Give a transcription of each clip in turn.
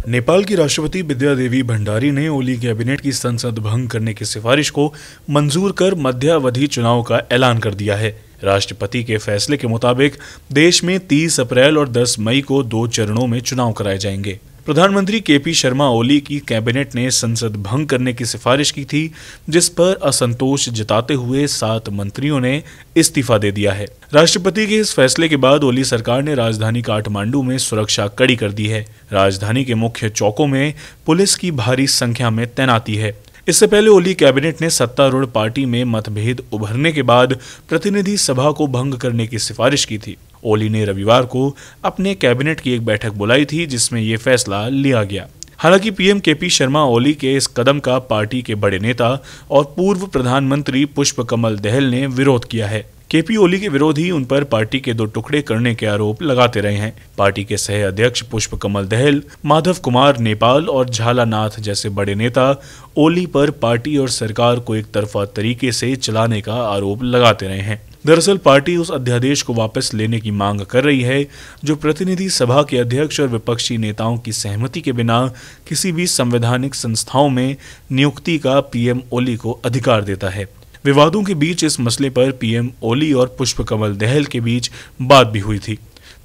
नेपाल की राष्ट्रपति विद्या देवी भंडारी ने ओली कैबिनेट की संसद भंग करने की सिफारिश को मंजूर कर मध्यावधि चुनाव का ऐलान कर दिया है। राष्ट्रपति के फैसले के मुताबिक देश में 30 अप्रैल और 10 मई को 2 चरणों में चुनाव कराए जाएंगे। प्रधानमंत्री केपी शर्मा ओली की कैबिनेट ने संसद भंग करने की सिफारिश की थी, जिस पर असंतोष जताते हुए 7 मंत्रियों ने इस्तीफा दे दिया है। राष्ट्रपति के इस फैसले के बाद ओली सरकार ने राजधानी काठमांडू में सुरक्षा कड़ी कर दी है। राजधानी के मुख्य चौकों में पुलिस की भारी संख्या में तैनाती है। इससे पहले ओली कैबिनेट ने सत्तारूढ़ पार्टी में मतभेद उभरने के बाद प्रतिनिधि सभा को भंग करने की सिफारिश की थी। ओली ने रविवार को अपने कैबिनेट की एक बैठक बुलाई थी, जिसमें ये फैसला लिया गया। हालांकि पीएम केपी शर्मा ओली के इस कदम का पार्टी के बड़े नेता और पूर्व प्रधानमंत्री पुष्प कमल दहल ने विरोध किया है। केपी ओली के विरोधी उन पर पार्टी के 2 टुकड़े करने के आरोप लगाते रहे हैं। पार्टी के सह अध्यक्ष पुष्प कमल दहल, माधव कुमार नेपाल और झालानाथ जैसे बड़े नेता ओली पर पार्टी और सरकार को एक तरफा तरीके से चलाने का आरोप लगाते रहे हैं। दरअसल पार्टी उस अध्यादेश को वापस लेने की मांग कर रही है, जो प्रतिनिधि सभा के अध्यक्ष और विपक्षी नेताओं की सहमति के बिना किसी भी संवैधानिक संस्थाओं में नियुक्ति का पीएम ओली को अधिकार देता है। विवादों के बीच इस मसले पर पीएम ओली और पुष्प कमल दहल के बीच बात भी हुई थी।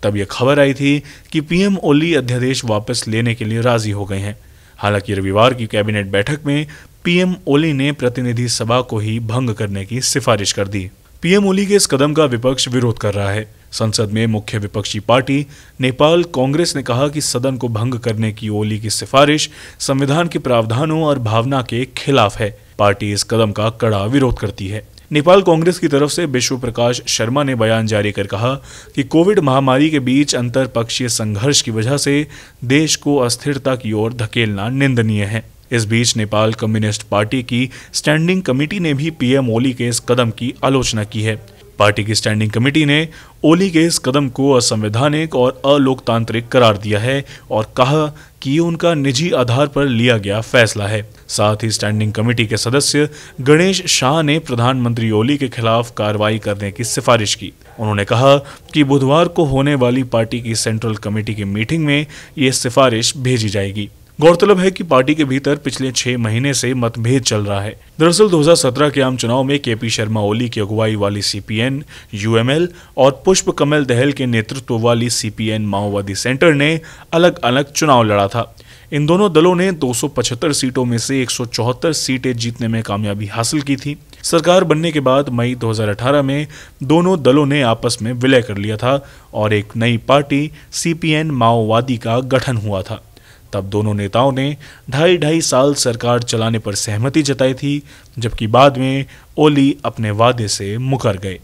तब यह खबर आई थी कि पीएम ओली अध्यादेश वापस लेने के लिए राजी हो गए हैं। हालांकि रविवार की कैबिनेट बैठक में पीएम ओली ने प्रतिनिधि सभा को ही भंग करने की सिफारिश कर दी। पीएम ओली के इस कदम का विपक्ष विरोध कर रहा है। संसद में मुख्य विपक्षी पार्टी नेपाल कांग्रेस ने कहा कि सदन को भंग करने की ओली की सिफारिश संविधान के प्रावधानों और भावना के खिलाफ है। पार्टी इस कदम का कड़ा विरोध करती है। नेपाल कांग्रेस की तरफ से विश्व प्रकाश शर्मा ने बयान जारी कर कहा कि कोविड महामारी के बीच अंतरपक्षीय संघर्ष की वजह से देश को अस्थिरता की ओर धकेलना निंदनीय है। इस बीच नेपाल कम्युनिस्ट पार्टी की स्टैंडिंग कमेटी ने भी पीएम ओली के इस कदम की आलोचना की है। पार्टी की स्टैंडिंग कमेटी ने ओली के इस कदम को असंवैधानिक और अलोकतांत्रिक करार दिया है और कहा कि ये उनका निजी आधार पर लिया गया फैसला है। साथ ही स्टैंडिंग कमेटी के सदस्य गणेश शाह ने प्रधानमंत्री ओली के खिलाफ कार्रवाई करने की सिफारिश की। उन्होंने कहा कि बुधवार को होने वाली पार्टी की सेंट्रल कमेटी की मीटिंग में ये सिफारिश भेजी जाएगी। गौरतलब है कि पार्टी के भीतर पिछले 6 महीने से मतभेद चल रहा है। दरअसल 2017 के आम चुनाव में केपी शर्मा ओली की अगुवाई वाली सीपीएन यूएमएल और पुष्प कमल दहल के नेतृत्व वाली सीपीएन माओवादी सेंटर ने अलग अलग चुनाव लड़ा था। इन दोनों दलों ने 275 सीटों में से 174 सीटें जीतने में कामयाबी हासिल की थी। सरकार बनने के बाद मई 2018 में दोनों दलों ने आपस में विलय कर लिया था और एक नई पार्टी सीपीएन माओवादी का गठन हुआ था। तब दोनों नेताओं ने 2.5 साल सरकार चलाने पर सहमति जताई थी, जबकि बाद में ओली अपने वादे से मुकर गए।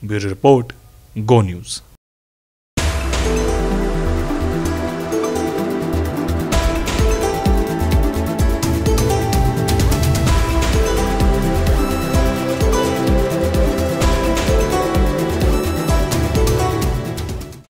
ब्यूरो रिपोर्ट, गो न्यूज़।